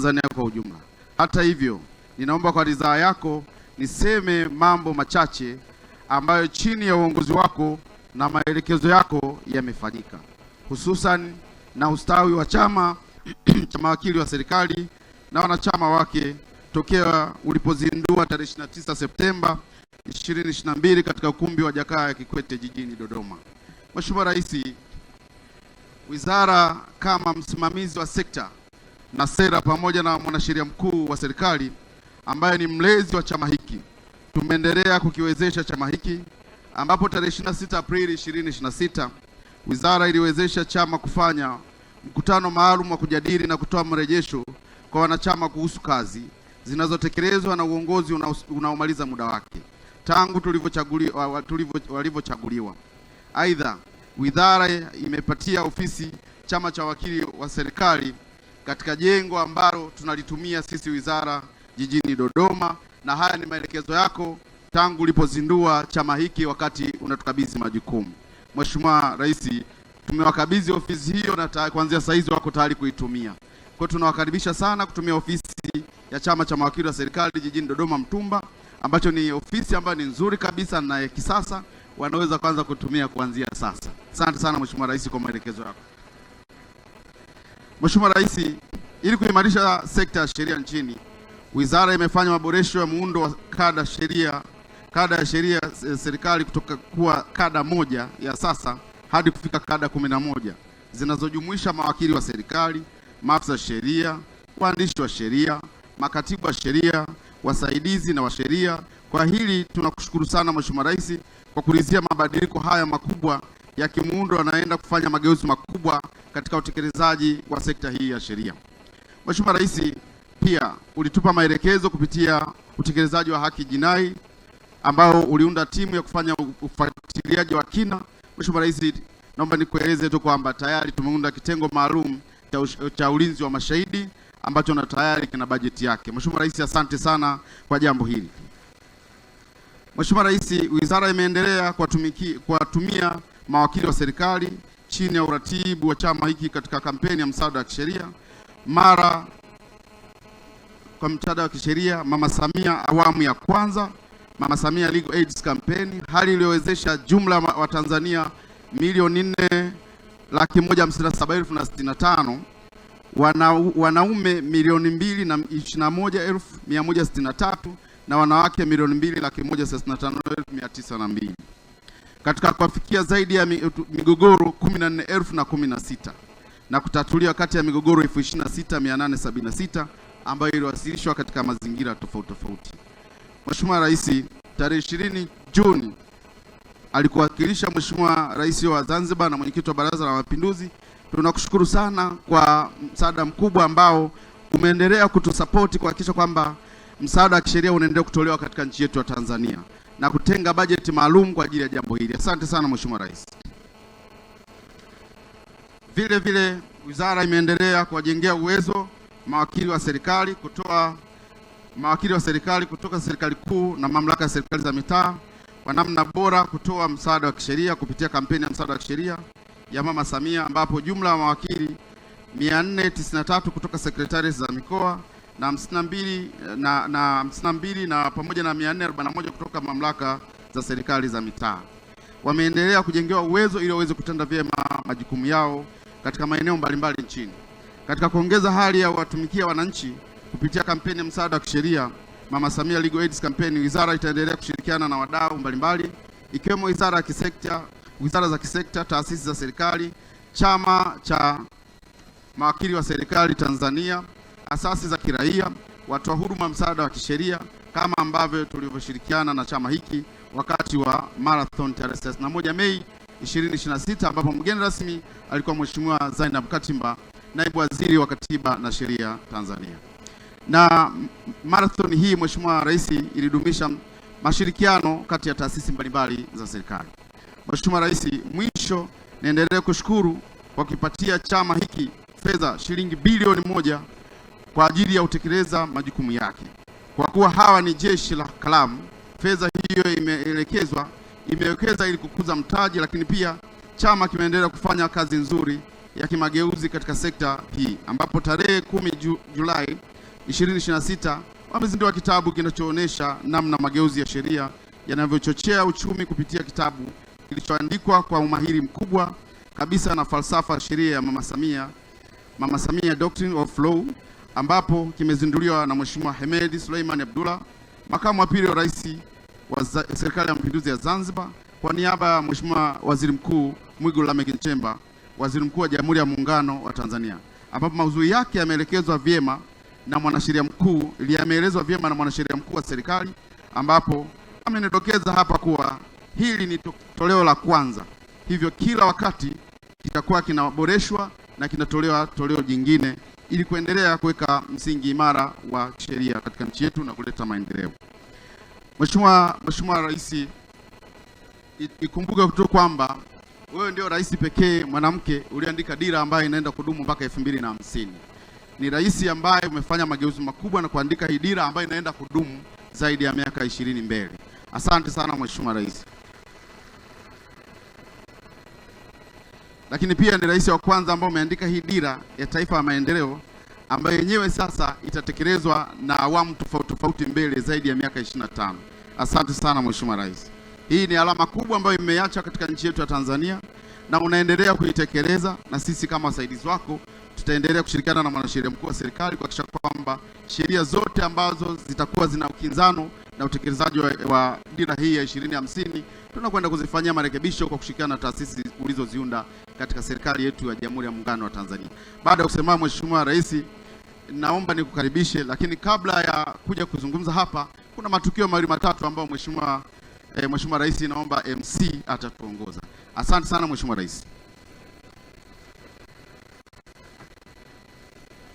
Tanzania kwa ujumla. Hata hivyo, ninaomba kwa ridhaa yako niseme mambo machache ambayo chini ya uongozi wako na maelekezo yako yamefanyika, hususan na ustawi wa chama cha mawakili wa serikali na wanachama wake tokea ulipozindua tarehe 29 Septemba 2022 katika ukumbi wa Jakaya Kikwete jijini Dodoma. Mheshimiwa Rais, wizara kama msimamizi wa sekta na sera pamoja na mwanasheria mkuu wa serikali ambaye ni mlezi wa chama hiki, tumeendelea kukiwezesha chama hiki ambapo tarehe 26 Aprili 2026 wizara iliwezesha chama kufanya mkutano maalum wa kujadili na kutoa mrejesho kwa wanachama kuhusu kazi zinazotekelezwa na uongozi unaomaliza muda wake tangu walivyochaguliwa. Aidha, wizara imepatia ofisi chama cha wakili wa serikali katika jengo ambalo tunalitumia sisi wizara jijini Dodoma, na haya ni maelekezo yako tangu ulipozindua chama hiki wakati unatukabidhi majukumu. Mheshimiwa Rais, tumewakabidhi ofisi hiyo na kuanzia saa hizi wako tayari kuitumia. Kwa hiyo tunawakaribisha sana kutumia ofisi ya chama cha mawakili wa serikali jijini Dodoma Mtumba, ambacho ni ofisi ambayo ni nzuri kabisa na ya kisasa, wanaweza kwanza kutumia kuanzia sasa. Asante sana Mheshimiwa Rais kwa maelekezo yako. Mheshimiwa Rais, ili kuimarisha sekta ya sheria nchini, wizara imefanya maboresho ya muundo wa kada ya sheria serikali kutoka kuwa kada moja ya sasa hadi kufika kada 11 zinazojumuisha mawakili wa serikali, maafisa sheria, waandishi wa sheria, makatibu wa sheria, wasaidizi na washeria. Kwa hili tunakushukuru sana Mheshimiwa Rais kwa kuridhia mabadiliko haya makubwa ya kimuundo yanaenda kufanya mageuzi makubwa katika utekelezaji wa sekta hii ya sheria. Mheshimiwa Rais, pia ulitupa maelekezo kupitia utekelezaji wa haki jinai ambao uliunda timu ya kufanya ufuatiliaji wa kina. Mheshimiwa Rais, naomba nikueleze tu kwamba tayari tumeunda kitengo maalum cha ulinzi wa mashahidi ambacho na tayari kina bajeti yake. Mheshimiwa Rais, asante sana kwa jambo hili. Mheshimiwa Rais, wizara imeendelea kuwatumia mawakili wa serikali chini ya uratibu wa chama hiki katika kampeni ya msaada wa kisheria mara kwa msaada wa kisheria Mama Samia awamu ya kwanza, Mama Samia Legal Aid Campaign, hali iliyowezesha jumla wa Tanzania 4,157,065, wanaume 2,021,163 na wanawake 2,165,902 katika kuwafikia zaidi ya migogoro 14,016 na kutatuliwa kati ya migogoro 26,876 ambayo iliwasilishwa katika mazingira tofauti. Mheshimiwa Rais, tarehe 20 Juni alikuwakilisha Mheshimiwa Rais wa Zanzibar na mwenyekiti wa Baraza la Mapinduzi. Tunakushukuru sana kwa msaada mkubwa ambao umeendelea kutusapoti kuhakikisha kwamba msaada wa kisheria unaendelea kutolewa katika nchi yetu ya Tanzania na kutenga bajeti maalum kwa ajili ya jambo hili. Asante sana Mheshimiwa Rais. Vile vile wizara imeendelea kuwajengea uwezo mawakili wa serikali kutoka serikali kuu na mamlaka ya serikali za mitaa kwa namna bora kutoa msaada wa kisheria kupitia kampeni ya msaada wa kisheria ya Mama Samia, ambapo jumla ya mawakili 493 kutoka sekretarieti za mikoa na 52 na pamoja na 441 kutoka mamlaka za serikali za mitaa wameendelea kujengewa uwezo ili waweze kutenda vyema majukumu yao katika maeneo mbalimbali nchini. Katika kuongeza hali ya watumikia wananchi kupitia kampeni ya msaada wa kisheria Mama Samia Legal Aid Campaign, wizara itaendelea kushirikiana na wadau mbalimbali ikiwemo wizara za kisekta, taasisi za serikali, chama cha mawakili wa serikali Tanzania, asasi za kiraia, watoa huduma msaada wa kisheria, kama ambavyo tulivyoshirikiana na chama hiki wakati wa marathon tarehe 31 Mei 2026 ambapo mgeni rasmi alikuwa Mheshimiwa Zainab Katimba, naibu waziri wa Katiba na Sheria Tanzania. Na marathon hii Mheshimiwa Rais ilidumisha mashirikiano kati ya taasisi mbalimbali za serikali. Mheshimiwa Rais, mwisho naendelea kushukuru kwa kukipatia chama hiki fedha shilingi bilioni 1 kwa ajili ya kutekeleza majukumu yake. Kwa kuwa hawa ni jeshi la kalamu, fedha hiyo imewekeza ili kukuza mtaji, lakini pia chama kimeendelea kufanya kazi nzuri ya kimageuzi katika sekta hii, ambapo tarehe 10 Julai 2026 wamezindua kitabu kinachoonyesha namna mageuzi ya sheria yanavyochochea uchumi kupitia kitabu kilichoandikwa kwa umahiri mkubwa kabisa na falsafa ya sheria ya Mama Samia Doctrine of Law, ambapo kimezinduliwa na Mheshimiwa Hemed Suleiman Abdullah, makamu wa pili wa rais wa Serikali ya Mapinduzi ya Zanzibar, kwa niaba ya Mheshimiwa Waziri Mkuu Mwigulu Lameck Nchemba, Waziri Mkuu wa Jamhuri ya Muungano wa Tanzania, ambapo maudhui yake yameelekezwa vyema na mwanasheria mkuu wa serikali, ambapo amenidokeza hapa kuwa hili ni toleo la kwanza, hivyo kila wakati kitakuwa kinaboreshwa na kinatolewa toleo jingine ili kuendelea kuweka msingi imara wa sheria katika nchi yetu na kuleta maendeleo. Mheshimiwa Rais, ikumbuke tu kwamba wewe ndio rais pekee mwanamke uliandika dira ambayo inaenda kudumu mpaka 2050. Ni rais ambaye umefanya mageuzi makubwa na kuandika hii dira ambayo inaenda kudumu zaidi ya miaka 20 mbele. Asante sana Mheshimiwa Rais. Lakini pia ni rais wa kwanza ambaye umeandika hii dira ya taifa ya maendeleo ambayo yenyewe sasa itatekelezwa na awamu tofauti mbele zaidi ya miaka 25. Asante sana Mheshimiwa Rais. Hii ni alama kubwa ambayo imeacha katika nchi yetu ya Tanzania na unaendelea kuitekeleza, na sisi kama wasaidizi wako tutaendelea kushirikiana na mwanasheria mkuu wa serikali kuhakikisha kwamba sheria zote ambazo zitakuwa zina ukinzano na utekelezaji wa dira hii ya 2050 tunakwenda kuzifanyia marekebisho kwa kushirikiana na taasisi ulizoziunda katika serikali yetu ya Jamhuri ya Muungano wa Tanzania. Baada ya kusema Mheshimiwa Rais, naomba nikukaribishe, lakini kabla ya kuja kuzungumza hapa kuna matukio mawili matatu ambayo Mheshimiwa Rais naomba MC atatuongoza. Asante sana Mheshimiwa Rais.